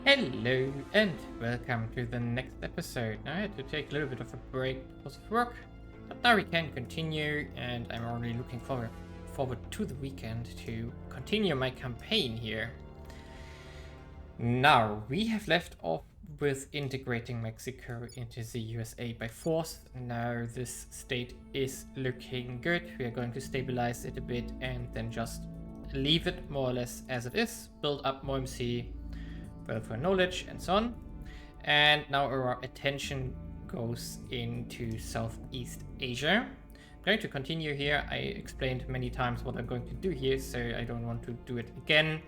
Hello and welcome to the next episode. I had to take a little bit of a break because of work, but now we can continue and I'm already looking forward to the weekend to continue my campaign here. Now, we have left off with integrating Mexico into the USA by force. Now this state is looking good. We are going to stabilize it a bit and then just leave it more or less as it is, build up more MC, welfare knowledge and so on. And now our attention goes into Southeast Asia. I'm going to continue here. I explained many times what I'm going to do here, so I don't want to do it again.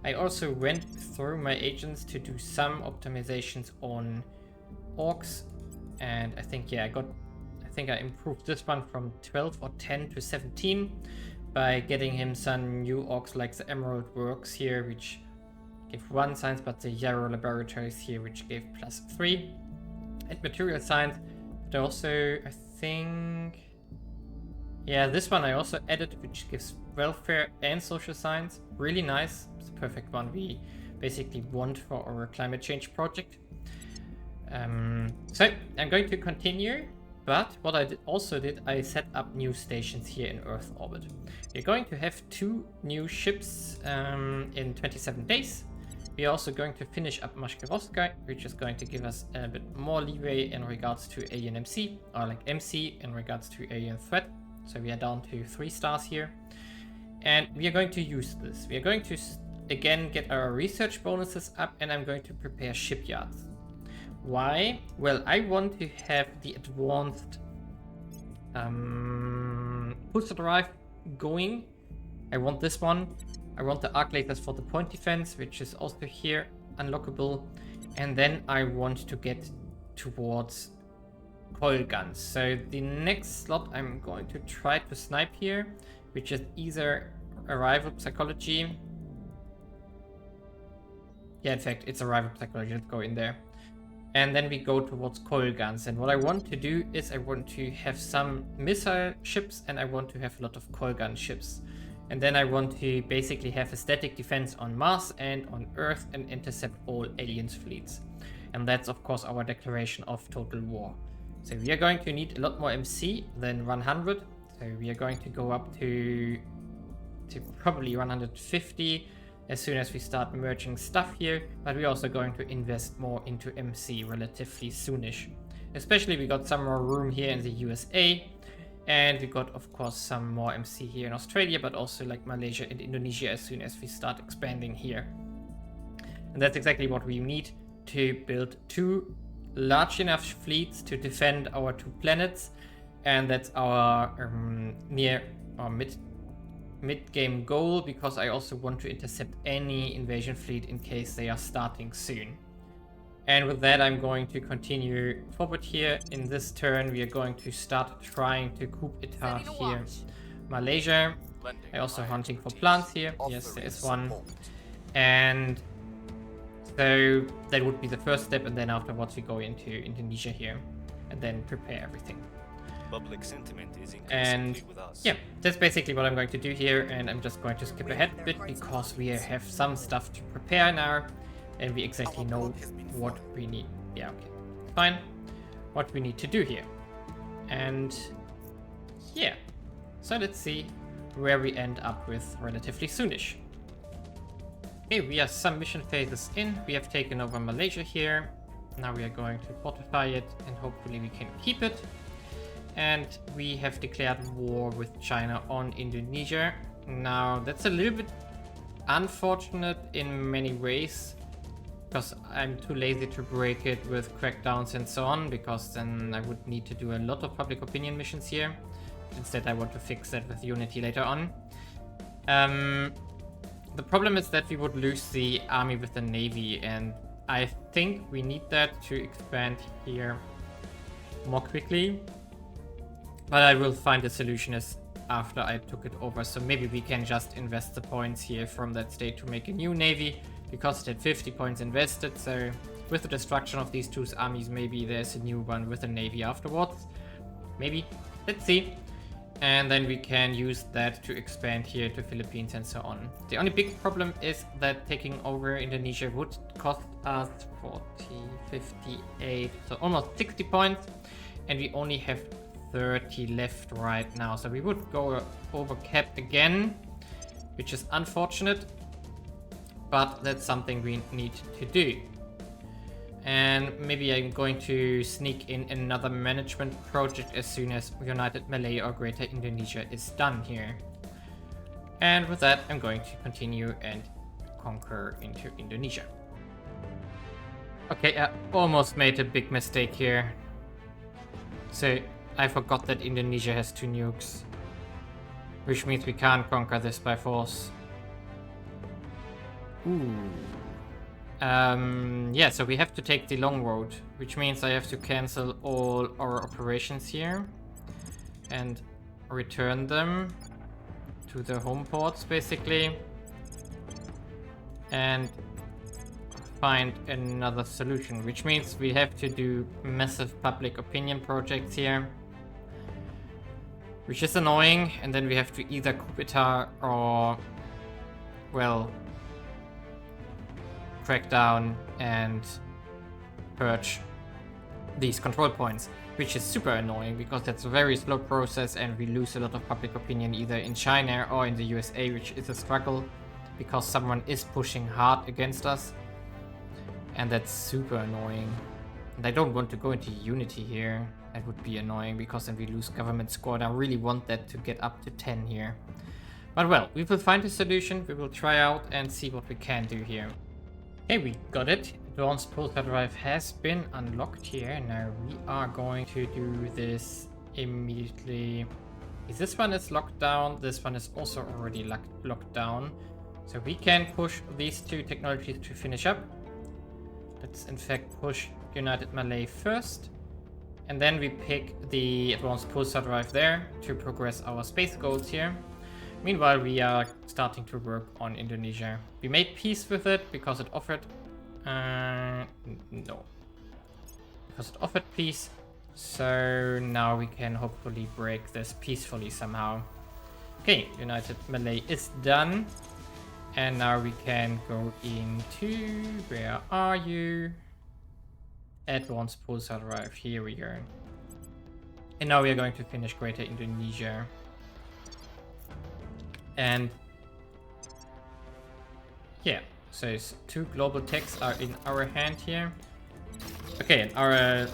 I also went through my agents to do some optimizations on orcs, and I think I improved this one from 12 or 10 to 17 by getting him some new orcs like the Emerald Works here, which gave 1 science, but the Yarrow Laboratories here, which gave +3. And material science, but also, I think... Yeah, this one I also added, which gives welfare and social science. Really nice. It's a perfect one we basically want for our climate change project. So, I'm going to continue. But what I also did, I set up new stations here in Earth orbit. We're going to have 2 new ships in 27 days. We're also going to finish up Mashkarovska, which is going to give us a bit more leeway in regards to alien MC, or like MC in regards to alien threat. So we are down to 3 stars here. And we are going to use this. We are going to again get our research bonuses up, and I'm going to prepare shipyards. Why? Well, I want to have the advanced booster drive going. I want this one. I want the arc lasers for the point defense, which is also here unlockable. And then I want to get towards coil guns. So the next slot I'm going to try to snipe here, which is either arrival psychology. Yeah, in fact, it's arrival psychology. Let's go in there. And then we go towards coil guns. And what I want to do is I want to have some missile ships and I want to have a lot of coil gun ships. And then I want to basically have a static defense on Mars and on Earth and intercept all aliens fleets. And that's of course our declaration of total war. So we are going to need a lot more MC than 100. So we are going to go up to probably 150 as soon as we start merging stuff here. But we're also going to invest more into MC relatively soonish. Especially we got some more room here in the USA. And we got, of course, some more MC here in Australia, but also like Malaysia and Indonesia as soon as we start expanding here. And that's exactly what we need to build 2 large enough fleets to defend our 2 planets. And that's our near or mid-game goal, because I also want to intercept any invasion fleet in case they are starting soon. And with that, I'm going to continue forward here. In this turn, we are going to start trying to coup etat here. Malaysia. I also hunting for plants here. Yes, there is one. And so that would be the first step. And then afterwards, we go into Indonesia here and then prepare everything. Public sentiment is and with us. Yeah, that's basically what I'm going to do here. And I'm just going to skip ahead a bit because we have some stuff to prepare now. And we exactly know what we need. Yeah, okay. Fine. What we need to do here. And yeah. So let's see where we end up with relatively soonish. Okay, we are some mission phases in. We have taken over Malaysia here. Now we are going to fortify it and hopefully we can keep it. And we have declared war with China on Indonesia. Now that's a little bit unfortunate in many ways, because I'm too lazy to break it with crackdowns and so on, because then I would need to do a lot of public opinion missions here. Instead, I want to fix that with Unity later on. The problem is that we would lose the army with the navy, and I think we need that to expand here more quickly. But I will find a solution after I took it over, so maybe we can just invest the points here from that state to make a new navy. Because it had 50 points invested, so with the destruction of these 2 armies, maybe there's a new one with a navy afterwards. Maybe. Let's see. And then we can use that to expand here to Philippines and so on. The only big problem is that taking over Indonesia would cost us 40, 58, so almost 60 points. And we only have 30 left right now. So we would go over cap again, which is unfortunate. But that's something we need to do. And maybe I'm going to sneak in another management project as soon as United Malay or Greater Indonesia is done here. And with that, I'm going to continue and conquer into Indonesia. Okay, I almost made a big mistake here. So I forgot that Indonesia has 2 nukes, which means we can't conquer this by force. Ooh. Yeah, so we have to take the long road, which means I have to cancel all our operations here and return them to the home ports, basically, and find another solution, which means we have to do massive public opinion projects here, which is annoying, and then we have to either coup d'etat or, well, crack down and purge these control points, which is super annoying because that's a very slow process and we lose a lot of public opinion either in China or in the USA, which is a struggle because someone is pushing hard against us, and that's super annoying. And I don't want to go into unity here. That would be annoying because then we lose government score, and I really want that to get up to 10 here. But well, we will find a solution, we will try out and see what we can do here. Okay, we got it. Advanced pulsar drive has been unlocked here. Now we are going to do this immediately. This one is locked down. This one is also already locked down. So we can push these 2 technologies to finish up. Let's in fact push United Malay first. And then we pick the advanced pulsar drive there to progress our space goals here. Meanwhile, we are starting to work on Indonesia. We made peace with it because it offered... no. Because it offered peace. So now we can hopefully break this peacefully somehow. Okay, United Malay is done. And now we can go into... Where are you? Advanced pulsar drive. Here we go. And now we are going to finish Greater Indonesia. And yeah, so 2 global techs are in our hand here. Okay, and our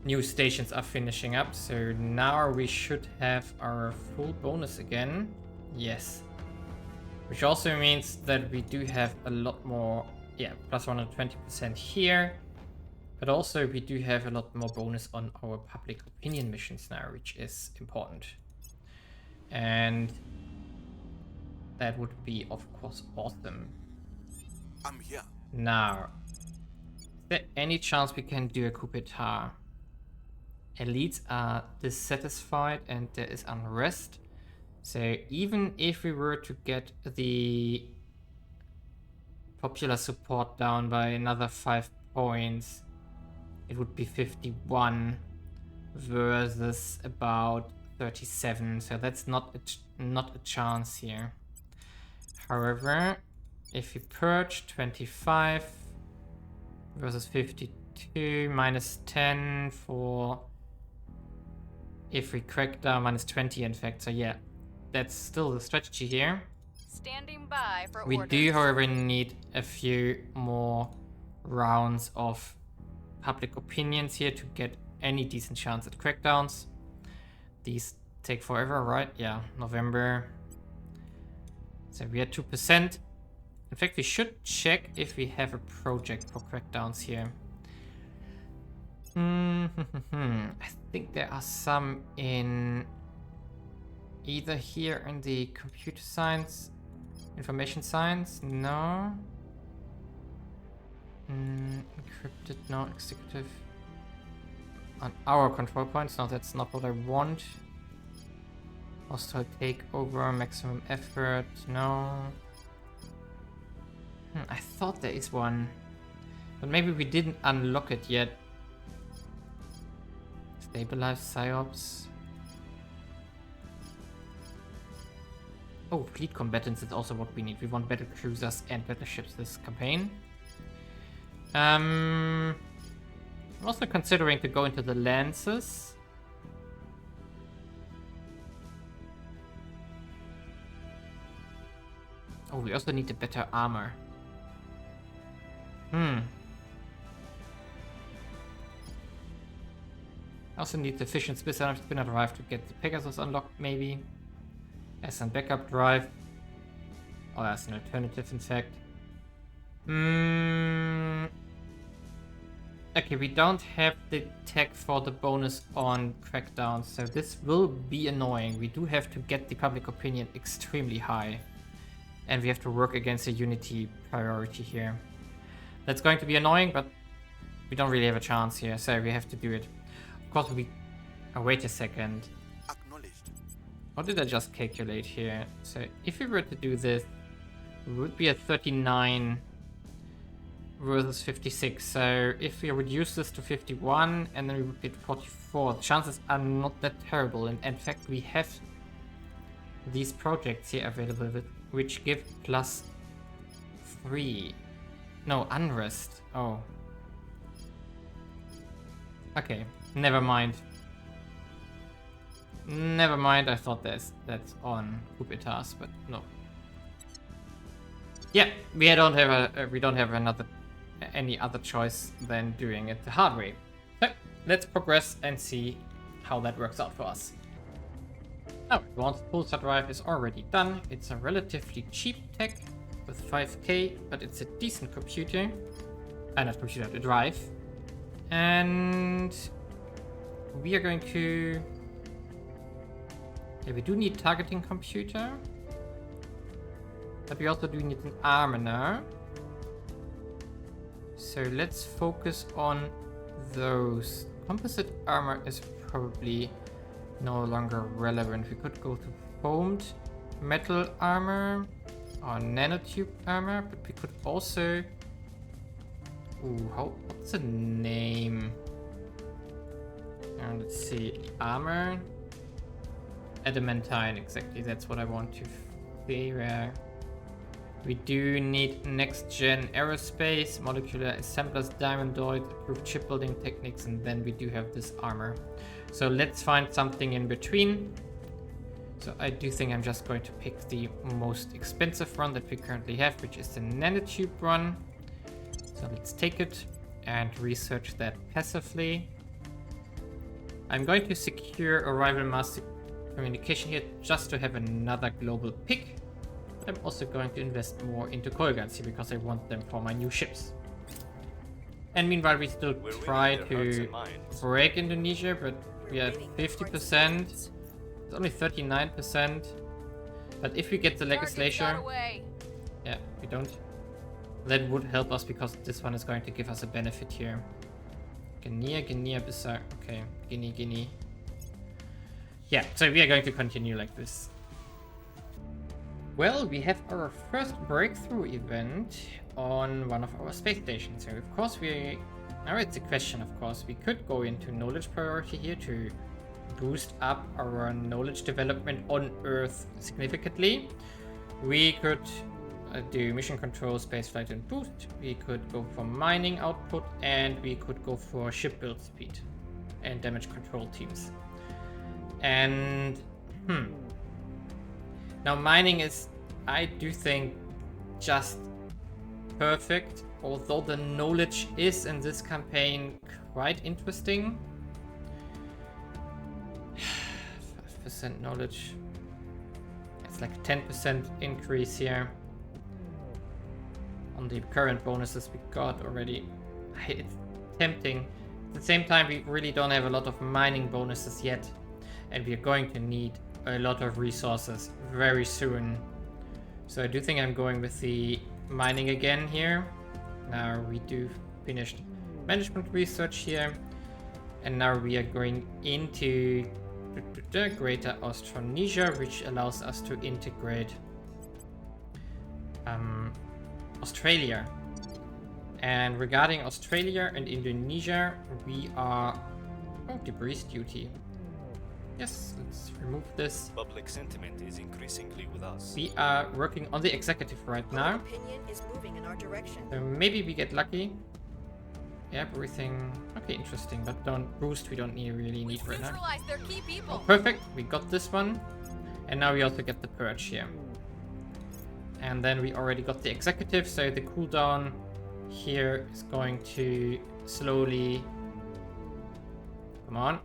new stations are finishing up, so now we should have our full bonus again. Yes. Which also means that we do have a lot more, yeah, plus 120% here. But also we do have a lot more bonus on our public opinion missions now, which is important. And that would be, of course, awesome. I'm here. Now, is there any chance we can do a coup d'etat? Elites are dissatisfied and there is unrest. So even if we were to get the popular support down by another 5 points, it would be 51 versus about 37, so that's not a chance here. However, if we purge 25 versus 52, minus 10 for if we crack down, minus 20 in fact, so yeah, that's still the strategy here. Standing by for We orders. do, however, need a few more rounds of public opinions here to get any decent chance at crackdowns. These take forever, right? Yeah, November. So we are 2%. In fact, we should check if we have a project for crackdowns here. I think there are some in either here in the computer science, information science, no. Encrypted, no. Executive. On our control points, no, that's not what I want. Hostile takeover, maximum effort, no. I thought there is one, but maybe we didn't unlock it yet. Stabilize psyops. Oh, fleet combatants is also what we need. We want battle cruisers and battleships this campaign. I'm also considering to go into the lances. Oh, we also need a better armor. Also need the efficient spinner drive to get the Pegasus unlocked, maybe. As a backup drive. Or as an alternative, in fact. Okay, we don't have the tech for the bonus on Crackdown, so this will be annoying. We do have to get the public opinion extremely high. And we have to work against a unity priority here. That's going to be annoying, but we don't really have a chance here, so we have to do it. Of course, we... Oh, wait a second. Acknowledged. What did I just calculate here? So if we were to do this, we would be at 39 versus 56. So if we reduce this to 51 and then we would be at 44, the chances are not that terrible. And in fact, we have these projects here available which give +3. No, unrest. Oh. Okay, never mind. Never mind, I thought that's on coup etats, but no. Yeah, we don't have any other choice than doing it the hard way. So let's progress and see how that works out for us. Now, advanced pulsar drive is already done. It's a relatively cheap tech with 5k, but it's a decent computer. Not computer, the drive. And we are going to... Yeah, we do need targeting computer. But we also do need an armor now. So let's focus on those. Composite armor is probably no longer relevant. We could go to foamed metal armor or nanotube armor, but we could also... Ooh, what's the name? Let's see, armor. Adamantine, exactly, that's what I want to see. We do need next-gen aerospace, molecular assemblers, diamondoid, improved shipbuilding techniques, and then we do have this armor. So let's find something in between. So I do think I'm just going to pick the most expensive one that we currently have, which is the nanotube one. So let's take it and research that passively. I'm going to secure a rival master communication here just to have another global pick. I'm also going to invest more into coil guns here because I want them for my new ships. And meanwhile, we still try to break Indonesia, but we are at 50%. It's only 39%. But if we get the legislature, yeah, we don't. That would help us because this one is going to give us a benefit here. Guinea, Bissau. Okay, Guinea. Yeah, so we are going to continue like this. Well, we have our first breakthrough event on one of our space stations. So of course now it's a question, of course. We could go into knowledge priority here to boost up our knowledge development on Earth significantly. We could do mission control, spaceflight and boost. We could go for mining output, and we could go for ship build speed and damage control teams. And now mining is, I do think, just perfect, although the knowledge is in this campaign quite interesting. 5% knowledge. It's like a 10% increase here on the current bonuses we got already. It's tempting. At the same time, we really don't have a lot of mining bonuses yet, and we are going to need a lot of resources very soon. So I do think I'm going with the mining again here. Now we do finished management research here, and now we are going into the Greater Austronesia, which allows us to integrate Australia. And regarding Australia and Indonesia, we are debris duty. Yes, let's remove this. Public sentiment is increasingly with us. We are working on the executive right now. Public opinion is moving in our direction. So maybe we get lucky. Yep, everything. Okay, interesting. But don't boost. We don't really need right now. Neutralize their key people. Perfect. We got this one. And now we also get the purge here. And then we already got the executive. So the cooldown here is going to slowly... Come on.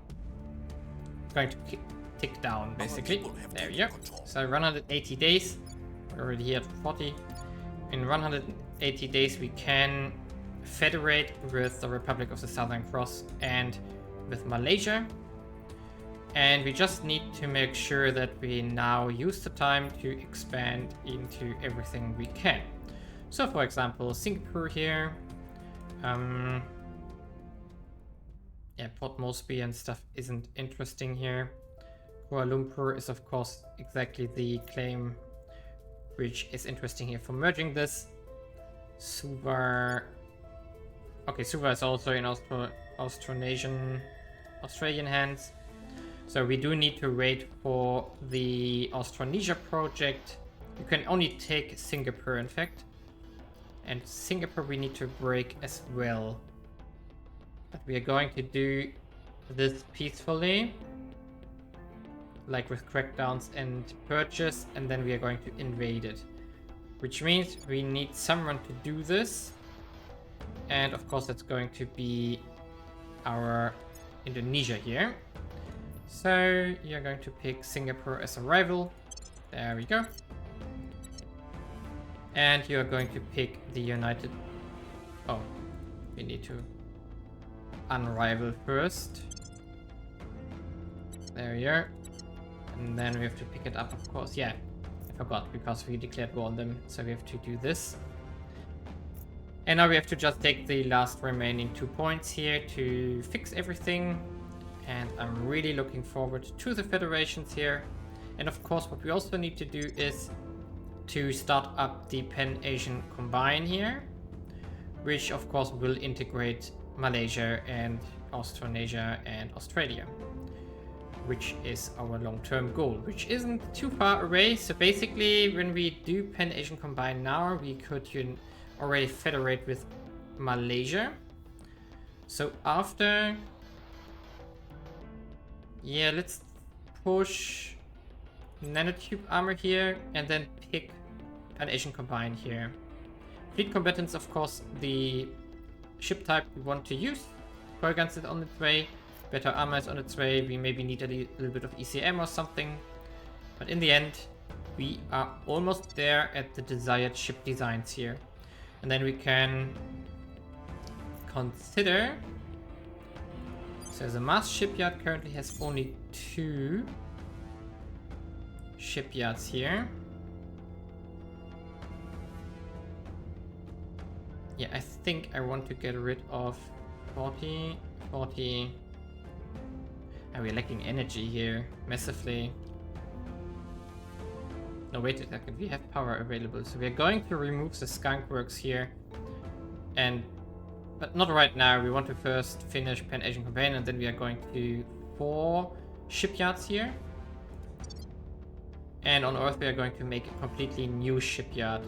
It's going to tick down, basically. There we go. So 180 days. We're already here at 40. In 180 days, we can federate with the Republic of the Southern Cross and with Malaysia. And we just need to make sure that we now use the time to expand into everything we can. So for example, Singapore here. Yeah, Port Moresby and stuff isn't interesting here. Kuala Lumpur is of course exactly the claim which is interesting here for merging this. Suva. Okay, Suva is also in Australian hands. So we do need to wait for the Austronesia project. You can only take Singapore, in fact. And Singapore we need to break as well. But we are going to do this peacefully. Like with crackdowns and purges. And then we are going to invade it. Which means we need someone to do this. And of course that's going to be our Indonesia here. So you're going to pick Singapore as a rival. There we go. And you're going to pick the United... Oh, we need to unrival first. There we are. And then we have to pick it up, of course. Yeah, I forgot because we declared war on them. So we have to do this. And now we have to just take the last remaining 2 points here to fix everything. And I'm really looking forward to the federations here. And of course, what we also need to do is to start up the Pan-Asian Combine here. Which of course will integrate Malaysia and Australasia and Australia. Which is our long-term goal, which isn't too far away. So basically, when we do Pan-Asian Combine now, we could already federate with Malaysia. So after... Yeah, let's push nanotube armor here and then pick Pan-Asian Combine here. Fleet combatants, of course, the ship type we want to use. Coil guns is on its way. Better armor is on its way. We maybe need a little bit of ECM or something. But in the end, we are almost there at the desired ship designs here. And then we can consider... So the Mars shipyard currently has only 2 shipyards here. Yeah, I think I want to get rid of 40. And we're lacking energy here massively. No, wait a second, we have power available. So we're going to remove the skunk works here. But not right now. We want to first finish Pan-Asian Campaign and then we are going to 4 shipyards here. And on Earth we are going to make a completely new shipyard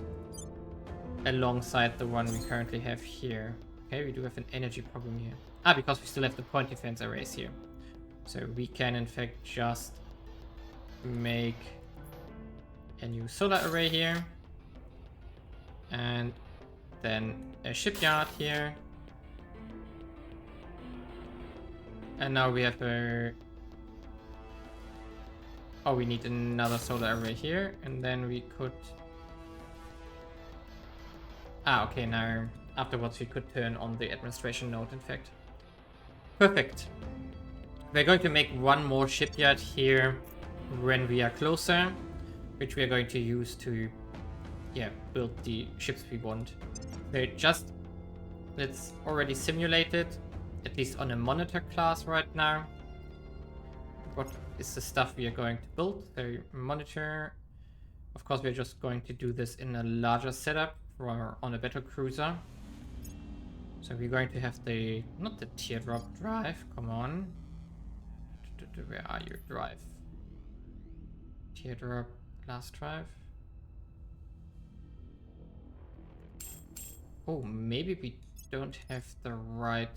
alongside the one we currently have here. Okay, we do have an energy problem here. Ah, because we still have the point defense arrays here. So we can in fact just make a new solar array here. And then a shipyard here. And now we have a... Oh, we need another solar array here. And then we could... Ah, okay, now afterwards we could turn on the administration node, in fact. Perfect. We're going to make one more shipyard here when we are closer, which we are going to use to, yeah, build the ships we want. So let's already simulate it, at least on a monitor class right now. What is the stuff we are going to build? So monitor, of course we're just going to do this in a larger setup or on a battle cruiser. So we're going to have not the teardrop drive, come on. Where are you? Drive. Teardrop, last drive. Oh, maybe we don't have the right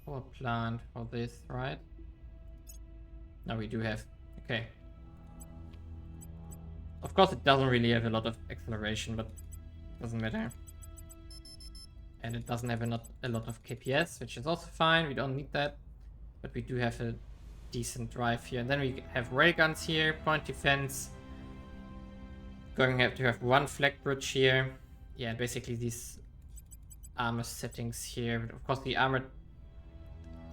power plant for this, right? No, we do have. Okay. Of course, it doesn't really have a lot of acceleration, but doesn't matter. And it doesn't have a lot of KPS, which is also fine. We don't need that. But we do have a decent drive here. And then we have railguns here, point defense. Going to have one flag bridge here. Yeah, basically these armor settings here. But of course, the armor...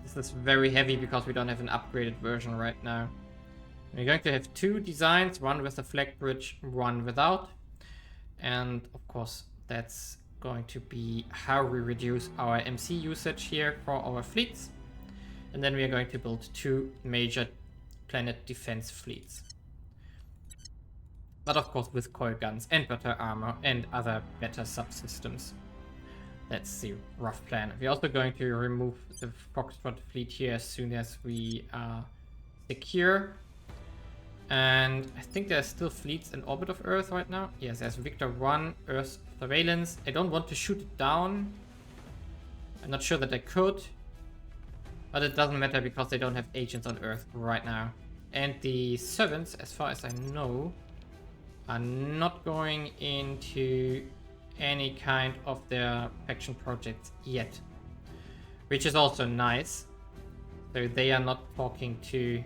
This is very heavy because we don't have an upgraded version right now. We're going to have two designs, one with a flag bridge, one without. And of course, that's going to be how we reduce our MC usage here for our fleets. And then we are going to build two major planet defense fleets. But of course with coil guns and better armor and other better subsystems. That's the rough plan. We're also going to remove the Foxtrot fleet here as soon as we are secure. And I think there's still fleets in orbit of Earth right now. Yes, there's Victor 1, Earth surveillance. I don't want to shoot it down. I'm not sure that I could. But it doesn't matter because they don't have agents on Earth right now. And the servants, as far as I know, are not going into any kind of their faction projects yet. Which is also nice. So they are not talking to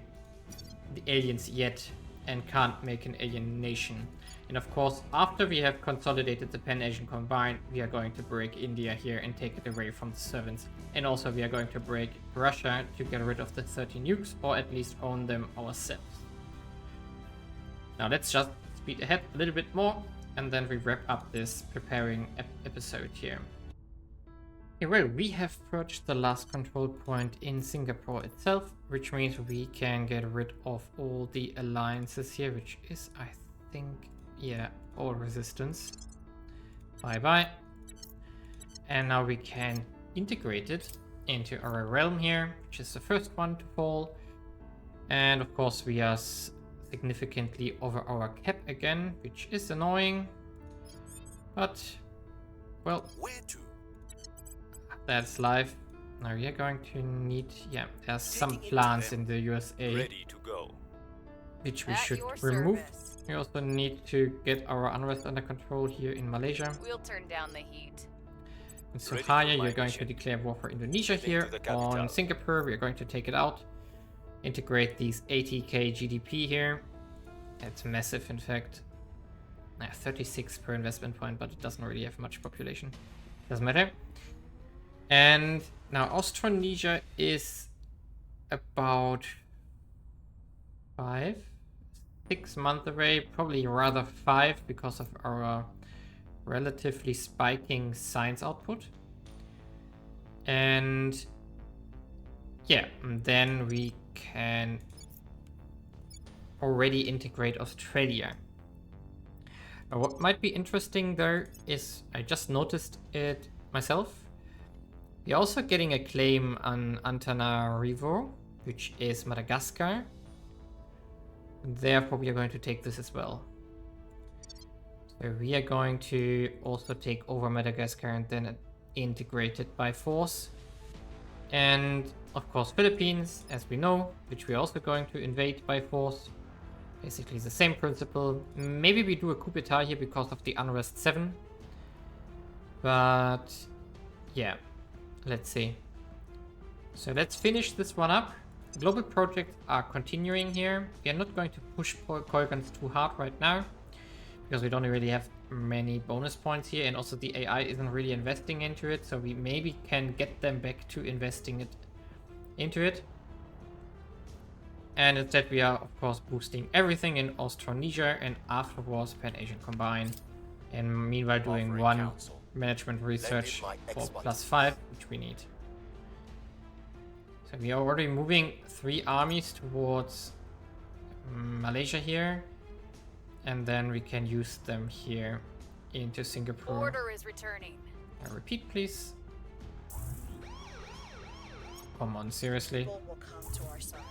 the aliens yet and can't make an alien nation. And of course, after we have consolidated the Pan-Asian Combine, we are going to break India here and take it away from the servants. And also we are going to break Russia to get rid of the 30 nukes, or at least own them ourselves. Now let's just speed ahead a little bit more, and then we wrap up this preparing episode here. Okay, well, we have purged the last control point in Singapore itself, which means we can get rid of all the alliances here, which is, I think, yeah, all resistance. Bye-bye. And now we can integrate it into our realm here, which is the first one to fall. And of course, we are significantly over our cap again, which is annoying. But, well, Where to? that's life. Now we are going to need, yeah, there's some plants in the USA, Ready to go. which we At should your remove. service. We also need to get our unrest under control here in Malaysia. We'll turn down the heat. In Ready for Sohaya, my you're going to mission. declare war for Indonesia Heading here. to the capital. On Singapore, we're going to take it out. Integrate these 80k GDP here. That's massive, in fact. 36 per investment point, but it doesn't really have much population. Doesn't matter. And now Austronesia is about 6 months away, probably rather 5 because of our relatively spiking science output. And yeah, and then we can already integrate Australia. Now, what might be interesting though is I just noticed it myself. We're also getting a claim on Antananarivo, which is Madagascar. Therefore, we are going to take this as well. So we are going to also take over Madagascar and then integrate it by force. And of course, Philippines, as we know, which we're also going to invade by force. Basically the same principle. Maybe we do a coup d'etat here because of the Unrest 7. But yeah, let's see. So let's finish this one up. Global projects are continuing here. We are not going to push coil guns too hard right now because we don't really have many bonus points here, and also the AI isn't really investing into it, so we maybe can get them back to investing into it. And instead we are of course boosting everything in Austronesia and afterwards Pan-Asian Combine, and meanwhile doing Offering one counsel. management research my for expertise. +5, which we need. So we are already moving 3 armies towards Malaysia here, and then we can use them here into Singapore. Order is returning. Repeat, please. Come on, seriously. People will come to our side.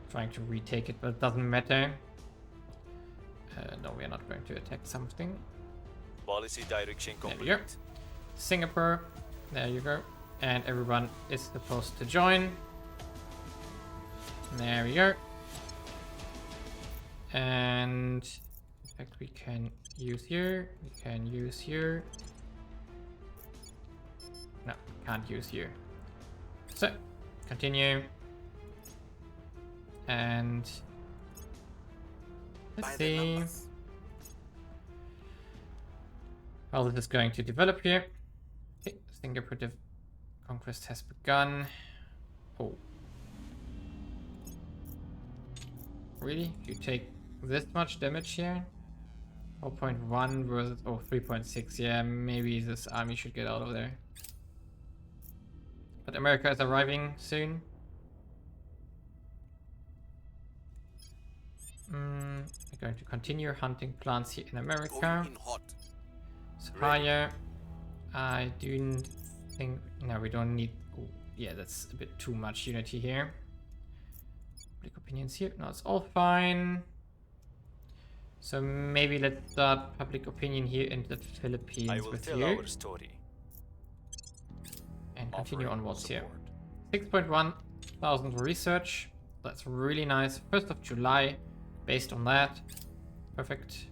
Trying to retake it, but it doesn't matter. No, we are not going to attack something. Policy direction There we go. complete. Singapore. There you go. And everyone is supposed to join. There we go. And in fact, we can use here. We can use here. No, can't use here. So, continue. And let's By the see numbers. how this is going to develop here. Okay, Singapore conquest has begun. Oh. Really? You take this much damage here? 4.1 versus 3.6. Yeah, maybe this army should get out of there. But America is arriving soon. We're going to continue hunting plants here in America. Going in hot. Supplier. I do think... No, we don't need... Oh, yeah, that's a bit too much unity here. Public opinions here. No, it's all fine. So maybe let's start public opinion here in the I Philippines will with tell you. our story. And continue Offering onwards here. support. 6.1 thousand for research. That's really nice. 1st of July. Based on that. Perfect.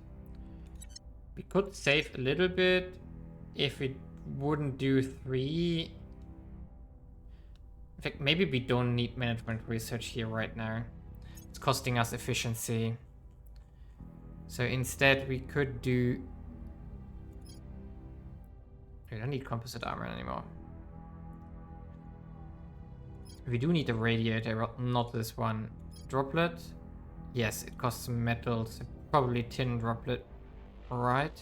We could save a little bit if we wouldn't do 3. In fact, maybe we don't need management research here right now. It's costing us efficiency. So instead we could do... We don't need composite armor anymore. We do need a radiator, but not this one. Droplet? Yes, it costs some metals. Probably tin droplet. Right.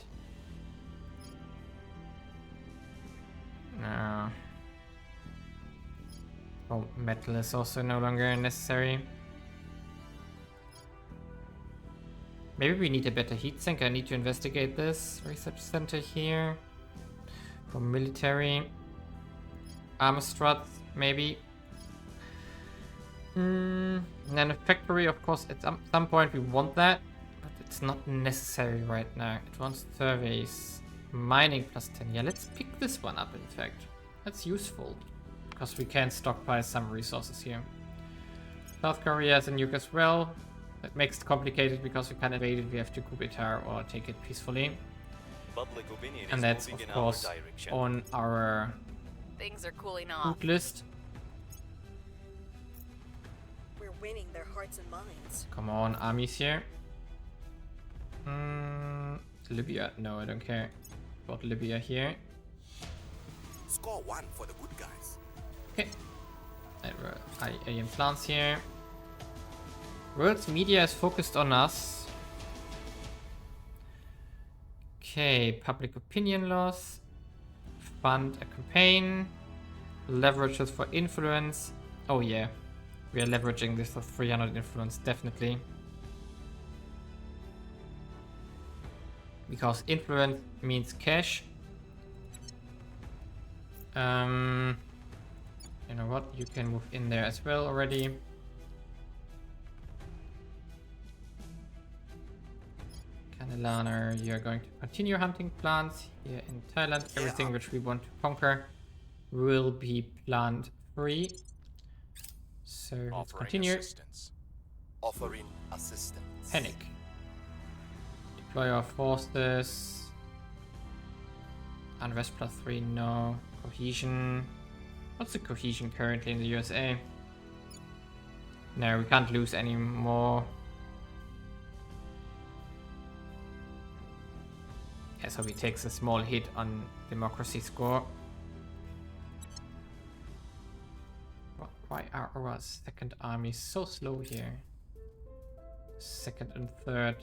No. Oh, metal is also no longer necessary. Maybe we need a better heatsink. I need to investigate this. Research center here. For military. Armor struts, maybe. Nanofactory, of course, at some point we want that. But it's not necessary right now. Advanced surveys. Mining plus 10. Yeah, let's pick this one up, in fact. That's useful. Because we can stockpile some resources here. South Korea has a nuke as well. That makes it complicated because we can't invade it. We have to coup d'etat or take it peacefully. Public opinion And is that's, moving of in our course, direction. on our Things are cooling off. loot list. We're winning their hearts and minds. Come on, armies here. Libya. No, I don't care about Libya here. Score 1 for the good guys. Okay. Alien plants here. World's media is focused on us. Okay, public opinion loss. Fund a campaign. Leverages for influence. Oh yeah. We are leveraging this for 300 influence, definitely. Because influence means cash. You know what? You can move in there as well already. Kanilana, you're going to continue hunting plants here in Thailand. Everything which we want to conquer will be plant free. So let's Offering continue. assistance. Offering assistance. Panic. Deploy our forces. Unrest plus 3, no. Cohesion. What's the cohesion currently in the USA? No, we can't lose any more. Yeah, so he takes a small hit on democracy score. Why are our second army so slow here? Second and third.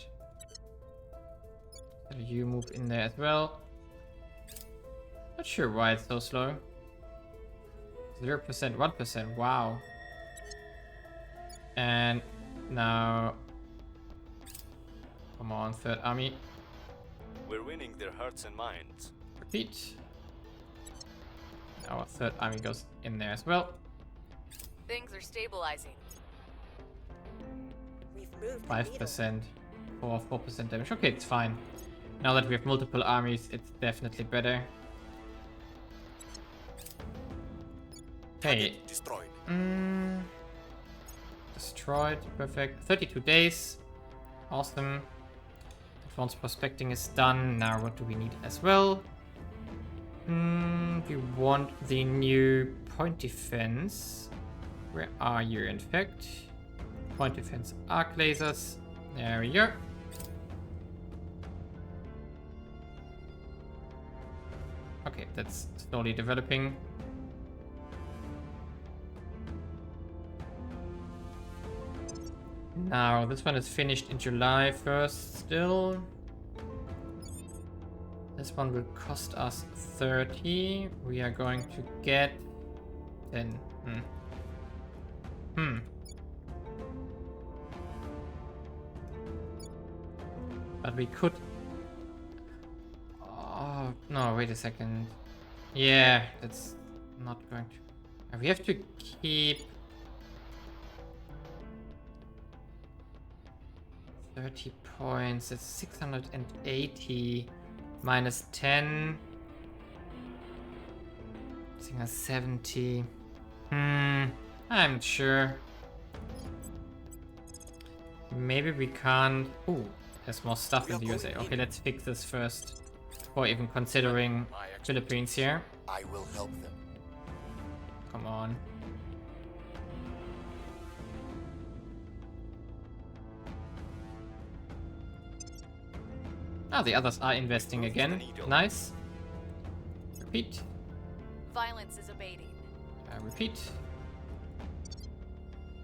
So you move in there as well. Not sure why it's so slow. 0%, 1%, wow. And now... Come on, third army. We're winning their hearts and minds. Repeat. Our third army goes in there as well. Things are stabilizing. We've moved the needle. 5% for 4% damage. Okay, it's fine. Now that we have multiple armies, it's definitely better. Hey. Target destroyed. Destroyed. Perfect. 32 days. Awesome. Advanced prospecting is done. Now what do we need as well? We want the new point defense. Where are you, in fact? Point defense arc lasers. There we go. Okay, that's slowly developing. Now, this one is finished in July 1st still. This one will cost us 30. We are going to get 10. But we could... Oh, no, wait a second. Yeah, that's not going to... We have to keep... 30 points. It's 680 minus 10. I think that's 70. I'm not sure. Maybe we can't. Ooh, there's more stuff in the USA. Okay, let's fix this first before even considering Philippines here. I will help them. Come on. Ah, the others are investing again. Nice. Repeat. Violence is abating. Repeat.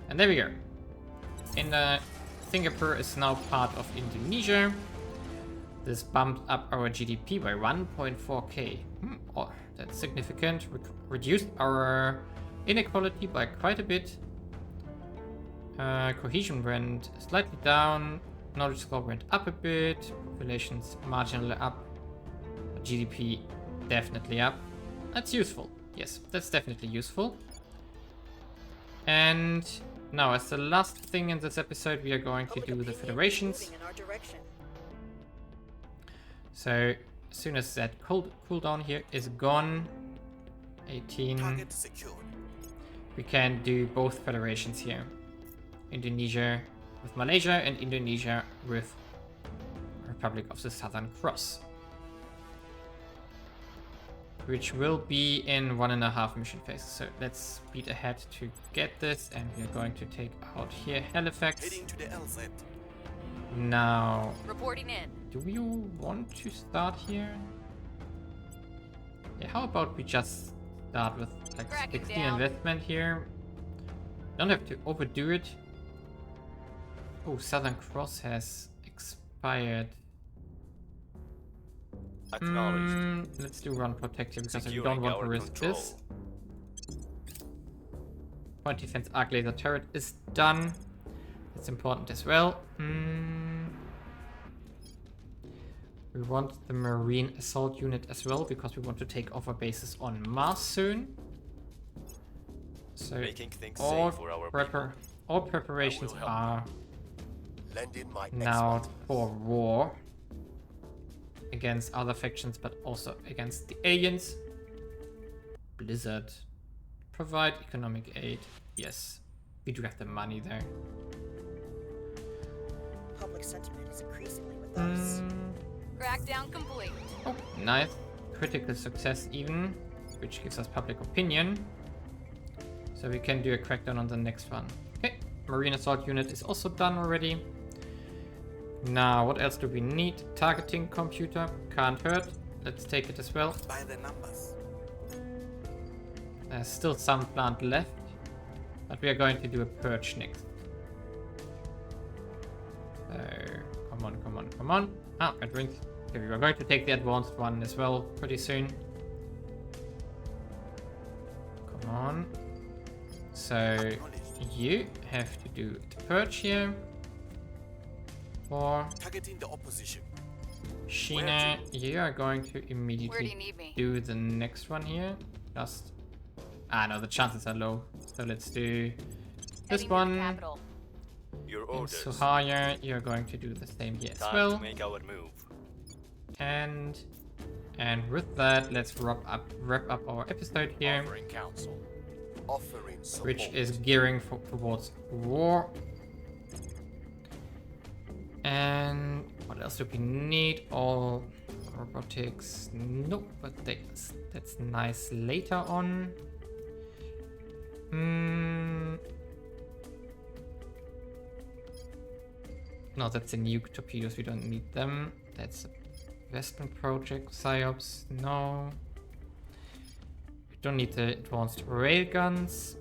And there we go. Singapore is now part of Indonesia. This bumped up our GDP by 1.4k. Oh, that's significant. Reduced our inequality by quite a bit. Cohesion went slightly down. Knowledge score went up a bit. Population's marginally up. GDP definitely up. That's useful. Yes, that's definitely useful. And now, as the last thing in this episode, we are going to do the federations. So, as soon as that cooldown here is gone, 18, Target secured. we can do both federations here. Indonesia with Malaysia and Indonesia with Republic of the Southern Cross. Which will be in 1.5 mission phases. So let's speed ahead to get this, and we're going to take out here Halifax. Heading to the LZ. Now, Reporting in. do you want to start here? Yeah, how about we just start with like Cracking 60 down. investment here? Don't have to overdo it. Oh, Southern Cross has expired. Acknowledged. Let's do run protect here because we Securing don't want to our risk control. this. Point defense arc laser turret is done. That's important as well. We want the marine assault unit as well because we want to take over bases on Mars soon. So Making things all, safe for our people. all preparations help. are Lend in my now expertise. for war against other factions, but also against the aliens. Blizzard. Provide economic aid. Yes, we do have the money there. Public sentiment is increasingly with us. Crackdown complete. Oh, nice. Critical success even, which gives us public opinion. So we can do a crackdown on the next one. Okay, marine assault unit is also done already. Now, what else do we need? Targeting computer, can't hurt. Let's take it as well. By the numbers. There's still some plant left, but we are going to do a purge next. So, come on, come on, come on. Ah, red rings. Okay, we are going to take the advanced one as well pretty soon. Come on. So, you have to do the purge here. For Targeting the opposition. Sheena, you are going to Where do immediately you need me? do the next one here. Just Ah, no, the chances are low. So let's do this Heading to the one. capital. Your And orders. Suhaya, you're going to do the same here as Time well. to make our move. And with that, let's wrap up our episode here, Offering counsel. Offering support. which is gearing towards war. And what else do we need? All robotics. Nope, but that's nice later on. No, that's the nuke torpedoes. We don't need them. That's a investment project. Psyops. No. We don't need the advanced railguns.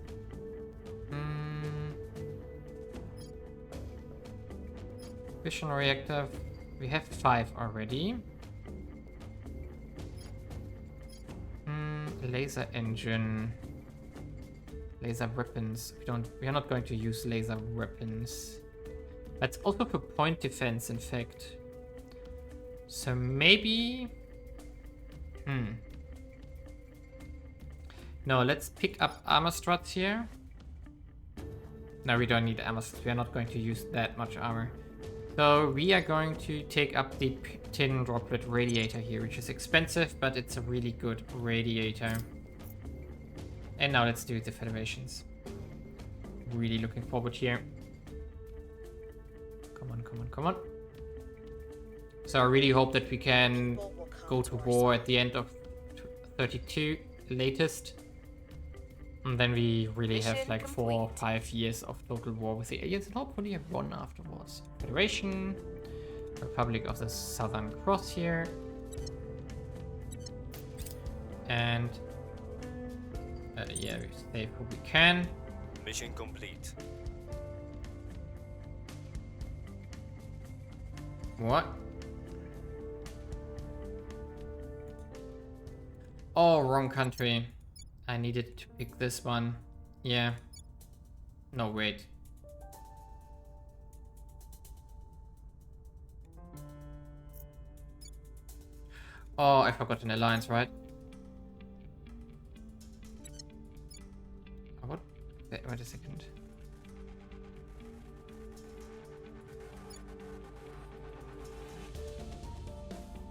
Fission reactor. We have 5 already. Laser engine. Laser weapons. We are not going to use laser weapons. That's also for point defense, in fact. So maybe... No, let's pick up armor struts here. No, we don't need armor struts. We are not going to use that much armor. So we are going to take up the tin droplet radiator here, which is expensive, but it's a really good radiator. And now let's do the Federations. Really looking forward here. Come on, come on, come on. So I really hope that we can People will come go to our war side. at the end of 32 latest. And then we really have Mission like 4 or complete. 5 years of total war with the aliens, and hopefully have one afterwards. Federation, Republic of the Southern Cross here. And yeah, we save who we can. Mission complete. What? Oh, wrong country. I needed to pick this one. Yeah. No, wait. Oh, I forgot an alliance, right? Oh, what? Wait a second.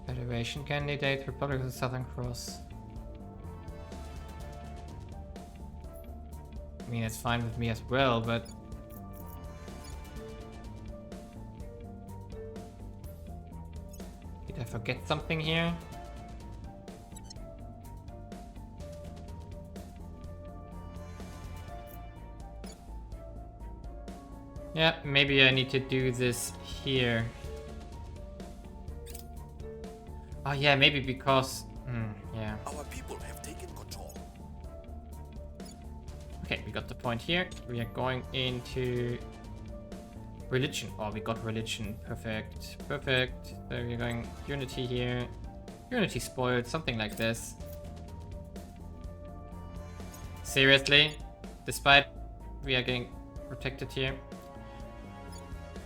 Federation candidate, Republic of the Southern Cross. I mean, it's fine with me as well, but... Did I forget something here? Yeah, maybe I need to do this here. Oh yeah, maybe because... yeah. Our people have taken control. Okay, we got the point here. We are going into religion. Oh, we got religion. Perfect. Perfect. So we're going unity here. Unity spoiled, something like this. Seriously? Despite we are getting protected here.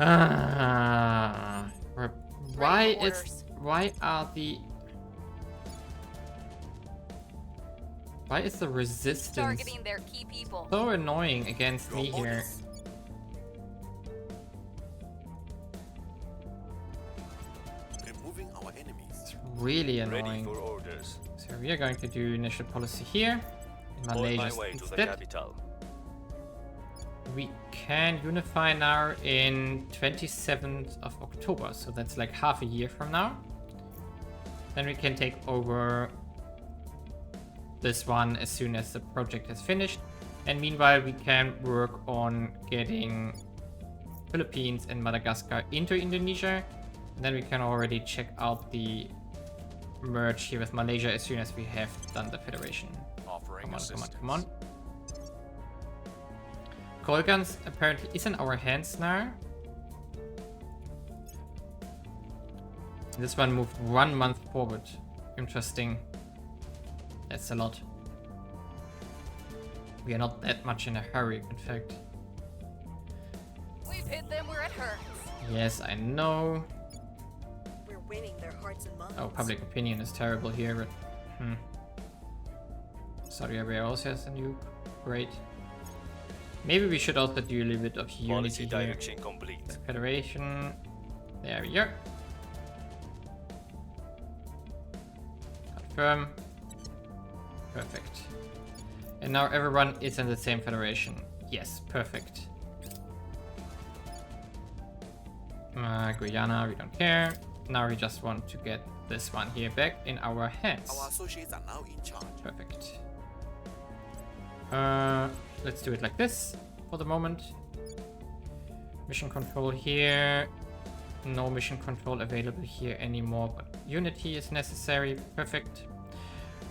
Ah, why Writing is... orders. Why are the... Why is the resistance Targeting their key people. so annoying against Your me here? orders. Removing our enemies. It's really Ready annoying. for orders. So we are going to do initial policy here in On Malaysia my way to the instead. capital. We can unify now in 27th of October, so that's like half a year from now. Then we can take over this one as soon as the project is finished. And meanwhile, we can work on getting Philippines and Madagascar into Indonesia. And then we can already check out the merge here with Malaysia as soon as we have done the federation. Offering Come on, come on, assistance. come on. Coil guns apparently is in our hands now. This one moved 1 month forward. Interesting. That's a lot. We are not that much in a hurry, in fact. We've hit them where it hurts. Yes, I know. We're winning their hearts and minds. Oh, public opinion is terrible here, but... Saudi Arabia also has a nuke. Great. Maybe we should also do a little bit of Policy unity here. direction complete. Federation. There we go. Confirm. Perfect. And now everyone is in the same federation. Yes, perfect. Guyana, we don't care. Now we just want to get this one here back in our hands. Our associates are now in charge. Perfect. Let's do it like this for the moment. Mission control here. No mission control available here anymore, but unity is necessary. Perfect.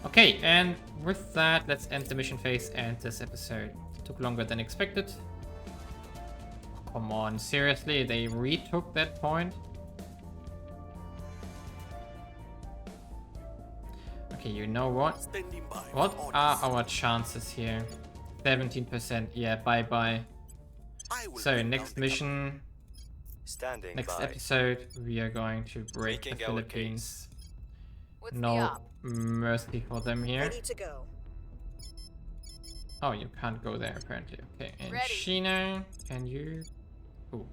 Okay, and with that, let's end the mission phase and this episode. Took longer than expected. Come on, seriously, they retook that point? Okay, you know what? Standing by. What for are orders. our chances here? 17%. Yeah, bye-bye. I will So, bring next down the mission, Standing next by. episode, we are going to break the Making our Philippines. What's the No op? mercy for them here. Ready to go. Oh, you can't go there apparently. Okay, and Ready. Sheena, can you? Oh,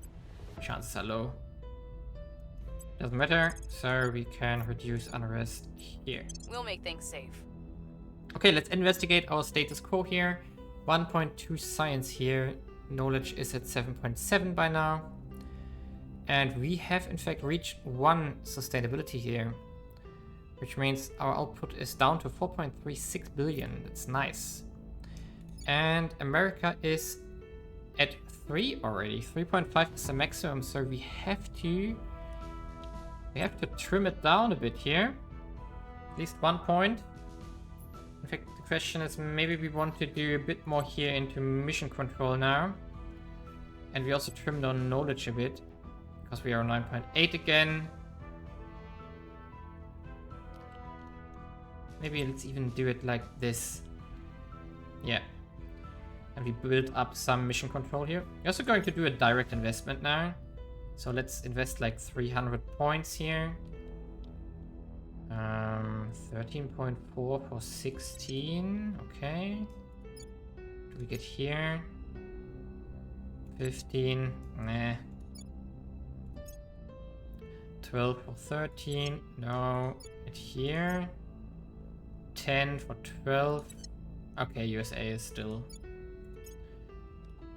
chances are low. Doesn't matter. So we can reduce unrest here. We'll make things safe. Okay, let's investigate our status quo here. 1.2 science here. Knowledge is at 7.7 by now. And we have in fact reached 1 sustainability here. Which means our output is down to 4.36 billion. That's nice. And America is at 3 already. 3.5 is the maximum, so we have to trim it down a bit here. At least 1 point. In fact, the question is maybe we want to do a bit more here into mission control now. And we also trim down knowledge a bit, because we are 9.8 again. Maybe let's even do it like this. Yeah. And we build up some mission control here. We're also going to do a direct investment now. So let's invest like 300 points here. 13.4 for 16. Okay. What do we get here? 15. Nah. 12 for 13. No. It here. 10 for 12. Okay, USA is still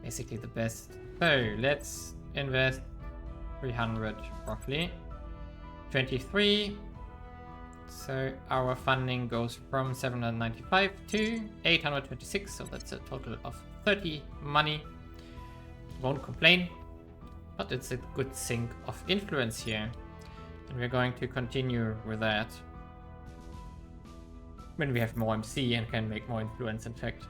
basically the best. So let's invest 300 roughly. 23. So our funding goes from 795 to 826. So that's a total of 30 money. Won't complain, but it's a good sink of influence here. And we're going to continue with that when we have more MC and can make more influence, in fact.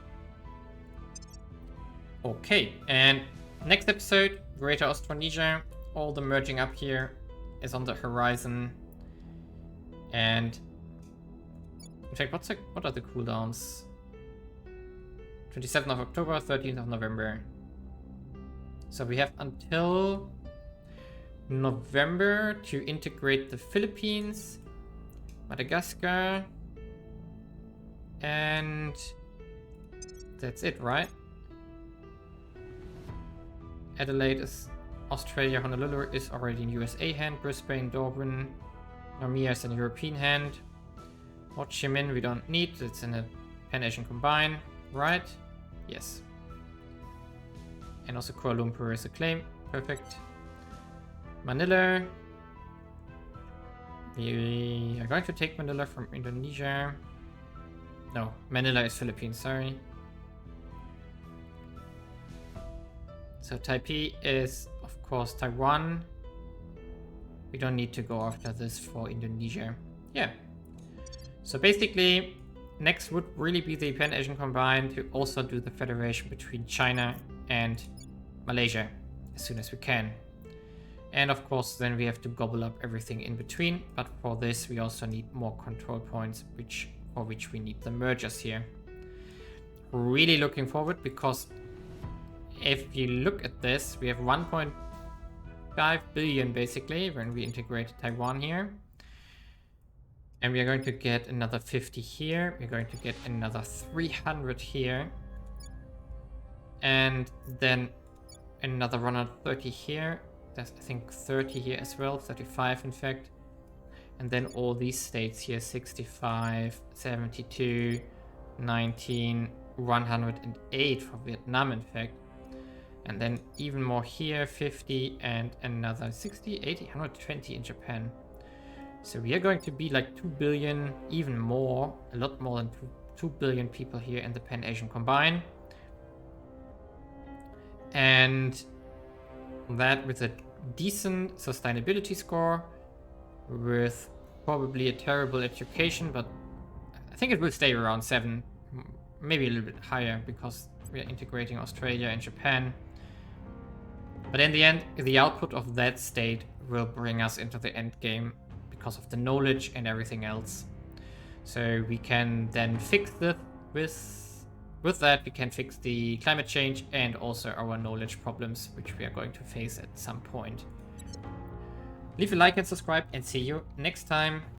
Okay, and next episode, Greater Austronesia. All the merging up here is on the horizon. And in fact, what are the cooldowns? 27th of October, 13th of November. So we have until November to integrate the Philippines, Madagascar, and that's it, right? Adelaide is Australia, Honolulu is already in USA hand, Brisbane, Darwin, Narmia is in European hand. Ho Chi Minh we don't need, it's in a Pan-Asian combine, right? Yes. And also Kuala Lumpur is a claim, perfect. Manila. We are going to take Manila from Indonesia. No, Manila is Philippines, sorry. So Taipei is, of course, Taiwan. We don't need to go after this for Indonesia. Yeah. So basically, next would really be the Pan-Asian Combine to also do the federation between China and Malaysia as soon as we can. And of course, then we have to gobble up everything in between. But for this, we also need more control points, for which we need the mergers here. Really looking forward, because if you look at this, we have 1.5 billion basically when we integrate Taiwan here. And we are going to get another 50 here. We're going to get another 300 here. And then another 130 here. There's, I think, 30 here as well. 35, in fact. And then all these states here. 65, 72, 19, 108 for Vietnam, in fact. And then even more here. 50 and another 60, 80, 120 in Japan. So we are going to be like 2 billion, even more, a lot more than 2 billion people here in the Pan-Asian Combine. And that with a decent sustainability score, with probably a terrible education, but I think it will stay around 7, maybe a little bit higher, because we are integrating Australia and Japan. But in the end, the output of that state will bring us into the end game, because of the knowledge and everything else. So we can then fix the with that we can fix the climate change and also our knowledge problems, which we are going to face at some point. Leave a like and subscribe, and see you next time.